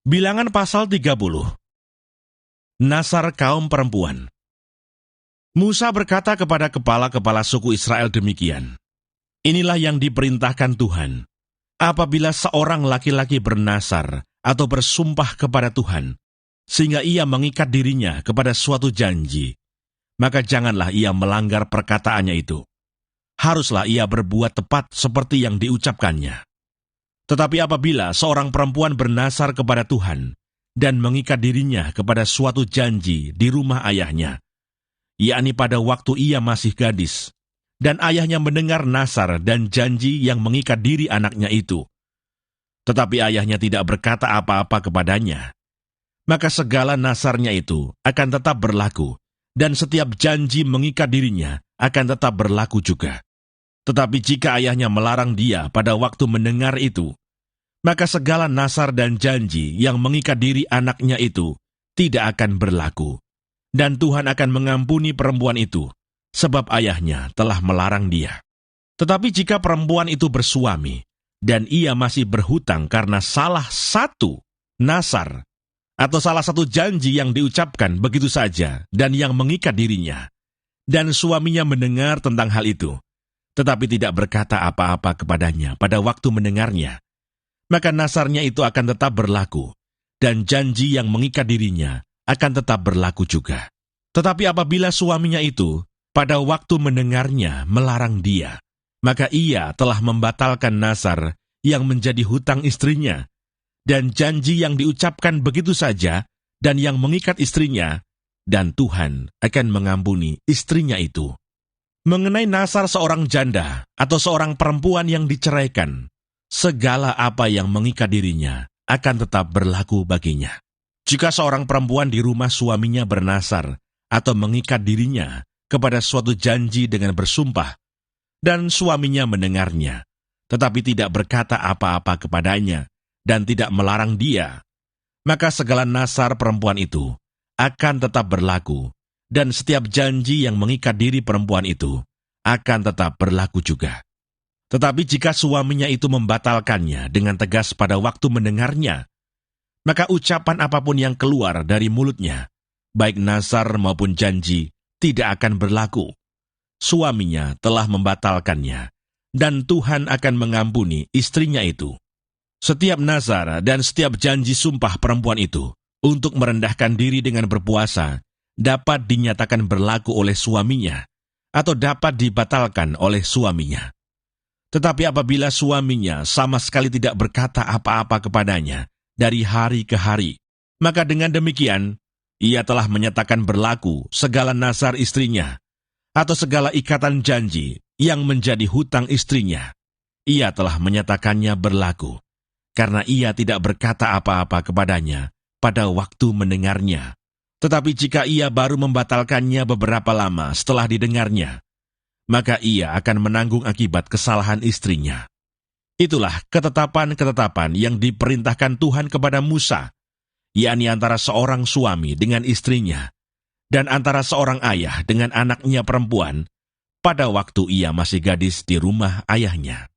Bilangan pasal 30. Nasar kaum perempuan. Musa berkata kepada kepala-kepala suku Israel demikian, "Inilah yang diperintahkan Tuhan. Apabila seorang laki-laki bernasar atau bersumpah kepada Tuhan, sehingga ia mengikat dirinya kepada suatu janji, maka janganlah ia melanggar perkataannya itu. Haruslah ia berbuat tepat seperti yang diucapkannya. Tetapi apabila seorang perempuan bernasar kepada Tuhan dan mengikat dirinya kepada suatu janji di rumah ayahnya, yakni pada waktu ia masih gadis, dan ayahnya mendengar nasar dan janji yang mengikat diri anaknya itu, tetapi ayahnya tidak berkata apa-apa kepadanya, maka segala nasarnya itu akan tetap berlaku, dan setiap janji mengikat dirinya akan tetap berlaku juga. Tetapi jika ayahnya melarang dia pada waktu mendengar itu, maka segala nasar dan janji yang mengikat diri anaknya itu tidak akan berlaku, dan Tuhan akan mengampuni perempuan itu, sebab ayahnya telah melarang dia. Tetapi jika perempuan itu bersuami, dan ia masih berhutang karena salah satu nasar, atau salah satu janji yang diucapkan begitu saja, dan yang mengikat dirinya, dan suaminya mendengar tentang hal itu, tetapi tidak berkata apa-apa kepadanya pada waktu mendengarnya, maka nasarnya itu akan tetap berlaku, dan janji yang mengikat dirinya akan tetap berlaku juga. Tetapi apabila suaminya itu pada waktu mendengarnya melarang dia, maka ia telah membatalkan nasar yang menjadi hutang istrinya, dan janji yang diucapkan begitu saja, dan yang mengikat istrinya, dan Tuhan akan mengampuni istrinya itu. Mengenai nasar seorang janda atau seorang perempuan yang diceraikan, segala apa yang mengikat dirinya akan tetap berlaku baginya. Jika seorang perempuan di rumah suaminya bernasar atau mengikat dirinya kepada suatu janji dengan bersumpah, dan suaminya mendengarnya, tetapi tidak berkata apa-apa kepadanya, dan tidak melarang dia, maka segala nasar perempuan itu akan tetap berlaku, dan setiap janji yang mengikat diri perempuan itu akan tetap berlaku juga. Tetapi jika suaminya itu membatalkannya dengan tegas pada waktu mendengarnya, maka ucapan apapun yang keluar dari mulutnya, baik nasar maupun janji, tidak akan berlaku. Suaminya telah membatalkannya, dan Tuhan akan mengampuni istrinya itu. Setiap nazar dan setiap janji sumpah perempuan itu untuk merendahkan diri dengan berpuasa dapat dinyatakan berlaku oleh suaminya, atau dapat dibatalkan oleh suaminya. Tetapi apabila suaminya sama sekali tidak berkata apa-apa kepadanya dari hari ke hari, maka dengan demikian, ia telah menyatakan berlaku segala nasar istrinya, atau segala ikatan janji yang menjadi hutang istrinya. Ia telah menyatakannya berlaku, karena ia tidak berkata apa-apa kepadanya pada waktu mendengarnya. Tetapi jika ia baru membatalkannya beberapa lama setelah didengarnya, maka ia akan menanggung akibat kesalahan istrinya. Itulah ketetapan-ketetapan yang diperintahkan Tuhan kepada Musa, yakni antara seorang suami dengan istrinya, dan antara seorang ayah dengan anaknya perempuan, pada waktu ia masih gadis di rumah ayahnya.